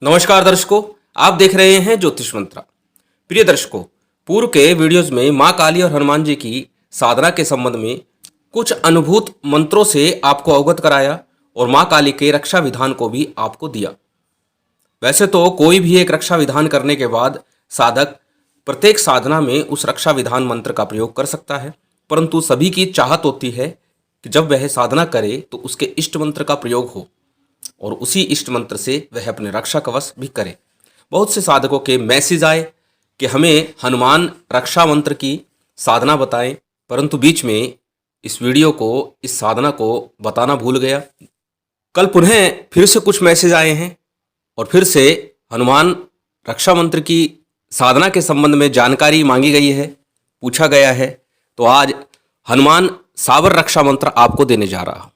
नमस्कार दर्शकों, आप देख रहे हैं ज्योतिष मंत्रा। प्रिय दर्शकों, पूर्व के वीडियोस में मां काली और हनुमान जी की साधना के संबंध में कुछ अनुभूत मंत्रों से आपको अवगत कराया और मां काली के रक्षा विधान को भी आपको दिया। वैसे तो कोई भी एक रक्षा विधान करने के बाद साधक प्रत्येक साधना में उस रक्षा विधान मंत्र का प्रयोग कर सकता है, परंतु सभी की चाहत होती है कि जब वह साधना करे तो उसके इष्ट मंत्र का प्रयोग हो और उसी इष्ट मंत्र से वह अपने रक्षा कवच भी करे। बहुत से साधकों के मैसेज आए कि हमें हनुमान रक्षा मंत्र की साधना बताएं, परंतु बीच में इस वीडियो को, इस साधना को बताना भूल गया। कल पुनः फिर से कुछ मैसेज आए हैं और फिर से हनुमान रक्षा मंत्र की साधना के संबंध में जानकारी मांगी गई है, पूछा गया है। तो आज हनुमान साबर रक्षा मंत्र आपको देने जा रहा हूँ।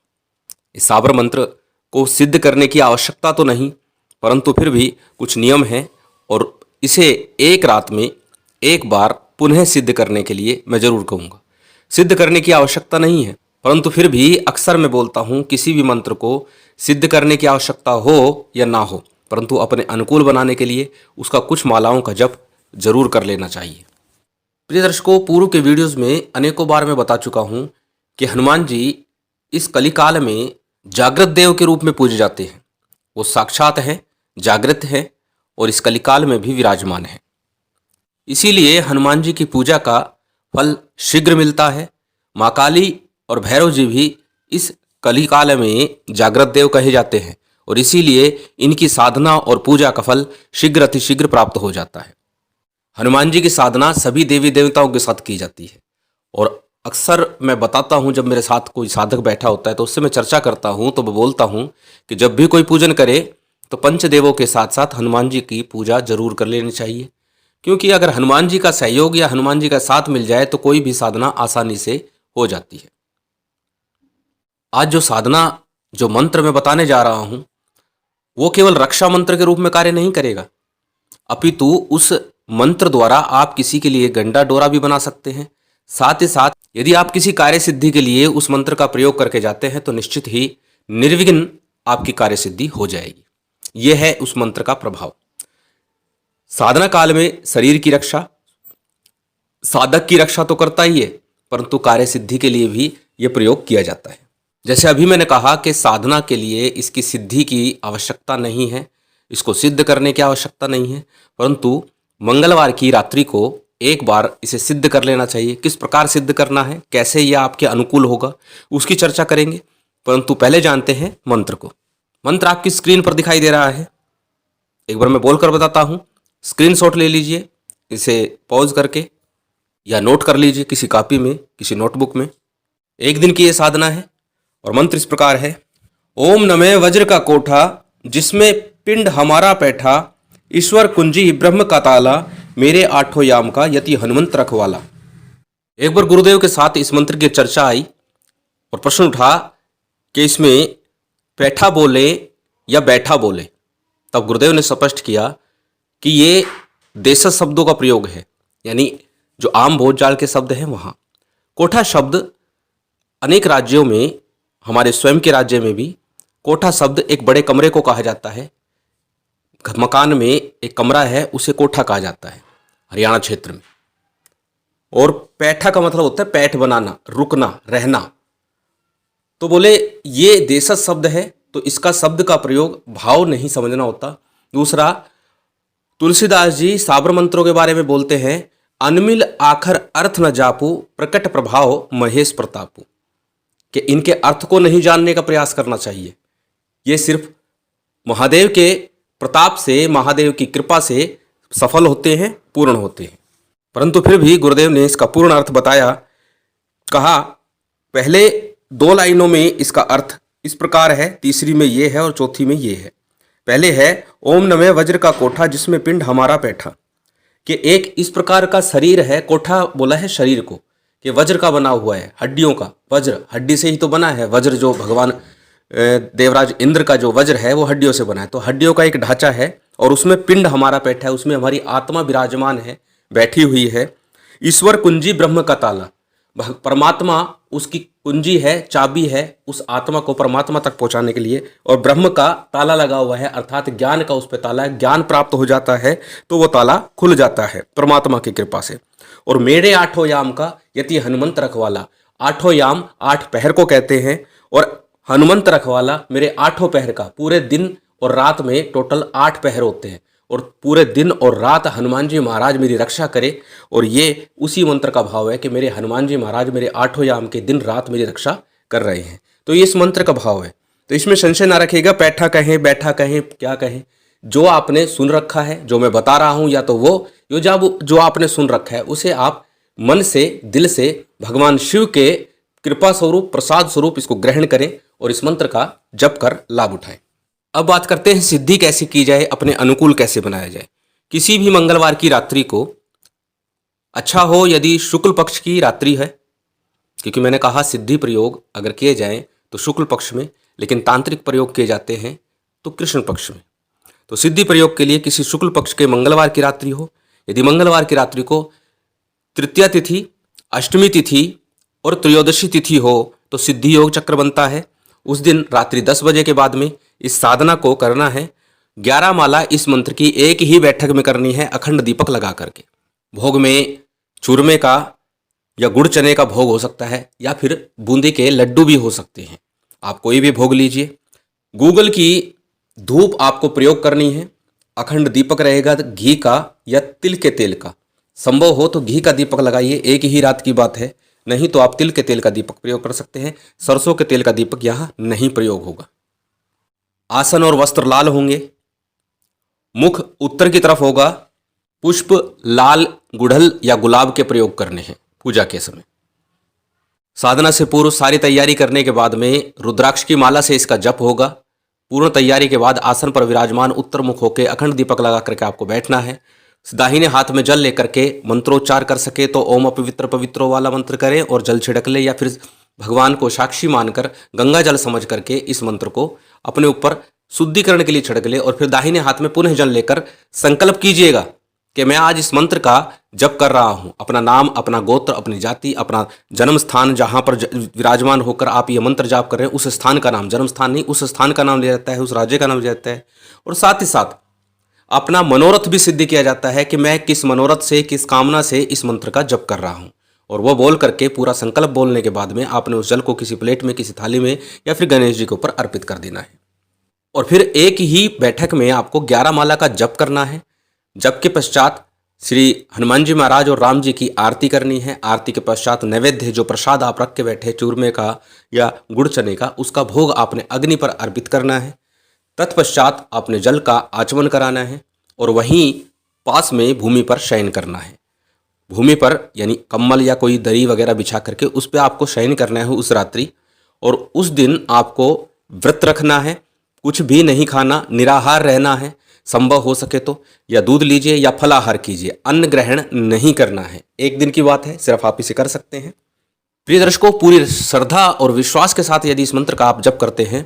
इस साबर मंत्र को सिद्ध करने की आवश्यकता तो नहीं, परंतु फिर भी कुछ नियम हैं और इसे एक रात में एक बार पुनः सिद्ध करने के लिए मैं ज़रूर कहूँगा। सिद्ध करने की आवश्यकता नहीं है, परंतु फिर भी अक्सर मैं बोलता हूँ किसी भी मंत्र को सिद्ध करने की आवश्यकता हो या ना हो, परंतु अपने अनुकूल बनाने के लिए उसका कुछ मालाओं का जप जरूर कर लेना चाहिए। प्रिय दर्शकों, पूर्व के वीडियोज़ में अनेकों बार मैं बता चुका हूँ कि हनुमान जी इस कलिकाल में जागृत देव के रूप में पूजे जाते हैं। वो साक्षात हैं, जागृत हैं और इस कलिकाल में भी विराजमान हैं। इसीलिए हनुमान जी की पूजा का फल शीघ्र मिलता है। माँ काली और भैरव जी भी इस कलिकाल में जागृत देव कहे जाते हैं और इसीलिए इनकी साधना और पूजा का फल शीघ्र अतिशीघ्र प्राप्त हो जाता है। हनुमान जी की साधना सभी देवी देवताओं के साथ की जाती है और अक्सर मैं बताता हूँ, जब मेरे साथ कोई साधक बैठा होता है तो उससे मैं चर्चा करता हूँ तो मैं बोलता हूँ कि जब भी कोई पूजन करे तो पंचदेवों के साथ साथ हनुमान जी की पूजा जरूर कर लेनी चाहिए, क्योंकि अगर हनुमान जी का सहयोग या हनुमान जी का साथ मिल जाए तो कोई भी साधना आसानी से हो जाती है। आज जो साधना, जो मंत्र मैं बताने जा रहा हूँ वो केवल रक्षा मंत्र के रूप में कार्य नहीं करेगा, अपितु उस मंत्र द्वारा आप किसी के लिए गंडा डोरा भी बना सकते हैं। साथ ही साथ यदि आप किसी कार्य सिद्धि के लिए उस मंत्र का प्रयोग करके जाते हैं तो निश्चित ही निर्विघ्न आपकी कार्य सिद्धि हो जाएगी। यह है उस मंत्र का प्रभाव। साधना काल में शरीर की रक्षा, साधक की रक्षा तो करता ही है, परंतु कार्य सिद्धि के लिए भी यह प्रयोग किया जाता है। जैसे अभी मैंने कहा कि साधना के लिए इसकी सिद्धि की आवश्यकता नहीं है, इसको सिद्ध करने की आवश्यकता नहीं है, परंतु मंगलवार की रात्रि को एक बार इसे सिद्ध कर लेना चाहिए। किस प्रकार सिद्ध करना है, कैसे यह आपके अनुकूल होगा, उसकी चर्चा करेंगे, परंतु पहले जानते हैं मंत्र को। मंत्र आपकी स्क्रीन पर दिखाई दे रहा है, एक बार मैं बोलकर बताता हूँ। स्क्रीनशॉट ले लीजिए, इसे पॉज करके या नोट कर लीजिए किसी कॉपी में, किसी नोटबुक में। एक दिन की यह साधना है और मंत्र इस प्रकार है। ओम नमः वज्र का कोठा जिसमें पिंड हमारा बैठा, ईश्वर कुंजी ब्रह्म का ताला, मेरे आठों याम का यति हनुमंत रखवाला। एक बार गुरुदेव के साथ इस मंत्र की चर्चा आई और प्रश्न उठा कि इसमें बैठा बोले या बैठा बोले। तब गुरुदेव ने स्पष्ट किया कि ये देशज शब्दों का प्रयोग है, यानी जो आम बोलचाल के शब्द हैं वहाँ। कोठा शब्द अनेक राज्यों में, हमारे स्वयं के राज्य में भी कोठा शब्द एक बड़े कमरे को कहा जाता है। मकान में एक कमरा है, उसे कोठा कहा जाता है हरियाणा क्षेत्र में। और पैठा का मतलब होता है पैठ बनाना, रुकना, रहना। तो बोले ये देशज शब्द है तो इसका शब्द का प्रयोग भाव नहीं समझना होता। दूसरा, तुलसीदास जी साबर मंत्रों के बारे में बोलते हैं, अनमिल आखर अर्थ न जापू, प्रकट प्रभाव महेश प्रतापू, कि इनके अर्थ को नहीं जानने का प्रयास करना चाहिए। ये सिर्फ महादेव के प्रताप से, महादेव की कृपा से सफल होते हैं, पूर्ण होते हैं। परंतु फिर भी गुरुदेव ने इसका पूर्ण अर्थ बताया। कहा पहले 2 लाइनों में इसका अर्थ इस प्रकार है, तीसरी में ये है और चौथी में ये है। पहले है ओम नमः वज्र का कोठा जिसमें पिंड हमारा बैठा, कि एक इस प्रकार का शरीर है। कोठा बोला है शरीर को, कि वज्र का बना हुआ है, हड्डियों का। वज्र हड्डी से ही तो बना है। वज्र जो भगवान देवराज इंद्र का जो वज्र है वो हड्डियों से बना है, तो हड्डियों का एक ढांचा है और उसमें पिंड हमारा बैठा है, उसमें हमारी आत्मा विराजमान है, बैठी हुई है। ईश्वर कुंजी ब्रह्म का ताला, परमात्मा उसकी कुंजी है, चाबी है उस आत्मा को परमात्मा तक पहुंचाने के लिए, और ब्रह्म का ताला लगा हुआ है, अर्थात ज्ञान का उस पर ताला है। ज्ञान प्राप्त हो जाता है तो वो ताला खुल जाता है परमात्मा की कृपा से। और मेरे आठों याम का यति हनुमंत रखवाला, आठों याम 8 पहर को कहते हैं, और हनुमंत रखवाला मेरे आठों पहर का, पूरे दिन और रात में टोटल 8 पहर होते हैं, और पूरे दिन और रात हनुमान जी महाराज मेरी रक्षा करे। और ये उसी मंत्र का भाव है कि मेरे हनुमान जी महाराज मेरे आठों याम के दिन रात मेरी रक्षा कर रहे हैं। तो ये इस मंत्र का भाव है। तो इसमें संशय ना रखिएगा, बैठा कहें बैठा कहें क्या कहें, जो आपने सुन रखा है, जो मैं बता रहा हूं, या तो वो जो आपने सुन रखा है उसे आप मन से, दिल से भगवान शिव के कृपा स्वरूप, प्रसाद स्वरूप इसको ग्रहण करें और इस मंत्र का जप कर लाभ उठाएं। अब बात करते हैं सिद्धि कैसे की जाए, अपने अनुकूल कैसे बनाया जाए। किसी भी मंगलवार की रात्रि को अच्छा हो यदि शुक्ल पक्ष की रात्रि है, क्योंकि मैंने कहा सिद्धि प्रयोग अगर किए जाएं तो शुक्ल पक्ष में, लेकिन तांत्रिक प्रयोग किए जाते हैं तो कृष्ण पक्ष में। तो सिद्धि प्रयोग के लिए किसी शुक्ल पक्ष के मंगलवार की रात्रि हो। यदि मंगलवार की रात्रि को तृतीया तिथि, अष्टमी तिथि और त्रयोदशी तिथि हो तो सिद्धि योग चक्र बनता है। उस दिन रात्रि 10 बजे के बाद में इस साधना को करना है। 11 माला इस मंत्र की एक ही बैठक में करनी है, अखंड दीपक लगा करके। भोग में चूरमे का या गुड़ चने का भोग हो सकता है, या फिर बूंदी के लड्डू भी हो सकते हैं। आप कोई भी भोग लीजिए। गूगल की धूप आपको प्रयोग करनी है। अखंड दीपक रहेगा घी का या तिल के तेल का। संभव हो तो घी का दीपक लगाइए, एक ही रात की बात है, नहीं तो आप तिल के तेल का दीपक प्रयोग कर सकते हैं। सरसों के तेल का दीपक यहाँ नहीं प्रयोग होगा। आसन और वस्त्र लाल होंगे। मुख उत्तर की तरफ होगा। पुष्प लाल, गुड़हल या गुलाब के प्रयोग करने हैं पूजा के समय। साधना से पूर्व सारी तैयारी करने के बाद में रुद्राक्ष की माला से इसका जप होगा। पूर्ण तैयारी के बाद आसन पर विराजमान उत्तर मुख होकर अखंड दीपक लगा करके आपको बैठना है। दाहिने हाथ में जल लेकर के मंत्रोच्चार कर सके तो ओम अपवित्र पवित्रो वाला मंत्र करें और जल छिड़क ले, या फिर भगवान को साक्षी मानकर गंगा जल समझ करके इस मंत्र को अपने ऊपर शुद्धिकरण के लिए छिड़क ले, और फिर दाहिने हाथ में पुनः जल लेकर संकल्प कीजिएगा कि मैं आज इस मंत्र का जप कर रहा हूं। अपना नाम, अपना गोत्र, अपनी जाति, अपना जन्म स्थान, जहां पर विराजमान होकर आप ये मंत्र जाप कर रहे हैं उस स्थान का नाम, जन्म स्थान नहीं, उस स्थान का नाम लिया जाता है, उस राज्य का नाम लिया जाता है। और साथ ही साथ अपना मनोरथ भी सिद्ध किया जाता है कि मैं किस मनोरथ से, किस कामना से इस मंत्र का जप कर रहा हूं। और वो बोल करके पूरा संकल्प बोलने के बाद में आपने उस जल को किसी प्लेट में, किसी थाली में या फिर गणेश जी के ऊपर अर्पित कर देना है। और फिर एक ही बैठक में आपको 11 माला का जप करना है। जप के पश्चात श्री हनुमान जी महाराज और राम जी की आरती करनी है। आरती के पश्चात नैवेद्य, जो प्रसाद आप रख के बैठे चूरमे का या गुड़ चने का, उसका भोग आपने अग्नि पर अर्पित करना है। तत्पश्चात आपने जल का आचमन कराना है और वहीं पास में भूमि पर शयन करना है। भूमि पर यानी कम्बल या कोई दरी वगैरह बिछा करके उस पर आपको शयन करना है उस रात्रि। और उस दिन आपको व्रत रखना है, कुछ भी नहीं खाना, निराहार रहना है। संभव हो सके तो या दूध लीजिए या फलाहार कीजिए, अन्न ग्रहण नहीं करना है। एक दिन की बात है, सिर्फ आप इसे कर सकते हैं। प्रिय दर्शकों, पूरी श्रद्धा और विश्वास के साथ यदि इस मंत्र का आप जप करते हैं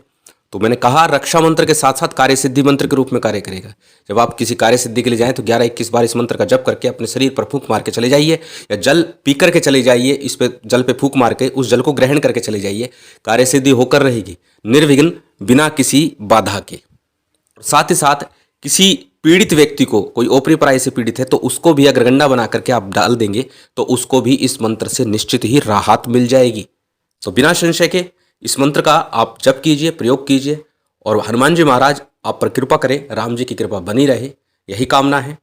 तो मैंने कहा रक्षा मंत्र के साथ साथ कार्य सिद्धि मंत्र के रूप में कार्य करेगा। जब आप किसी कार्य सिद्धि के लिए जाएं तो 11-21 बार इस मंत्र का जप करके अपने शरीर पर फूंक मार के चले जाइए, या जल पी करके चले जाइए। इस पे जल पे फूंक मार के उस जल को ग्रहण करके चले जाइए। कार्य सिद्धि होकर रहेगी, निर्विघ्न, बिना किसी बाधा के। साथ ही साथ किसी पीड़ित व्यक्ति को, कोई ओपरी पराई से पीड़ित है तो उसको भी अगर गंडा बना करके आप डाल देंगे तो उसको भी इस मंत्र से निश्चित ही राहत मिल जाएगी। तो बिना संशय के इस मंत्र का आप जप कीजिए, प्रयोग कीजिए, और हनुमान जी महाराज आप पर कृपा करें, राम जी की कृपा बनी रहे, यही कामना है।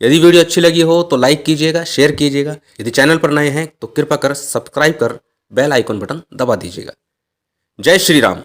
यदि वीडियो अच्छी लगी हो तो लाइक कीजिएगा, शेयर कीजिएगा। यदि चैनल पर नए हैं तो कृपा कर सब्सक्राइब कर बेल आइकन बटन दबा दीजिएगा। जय श्री राम।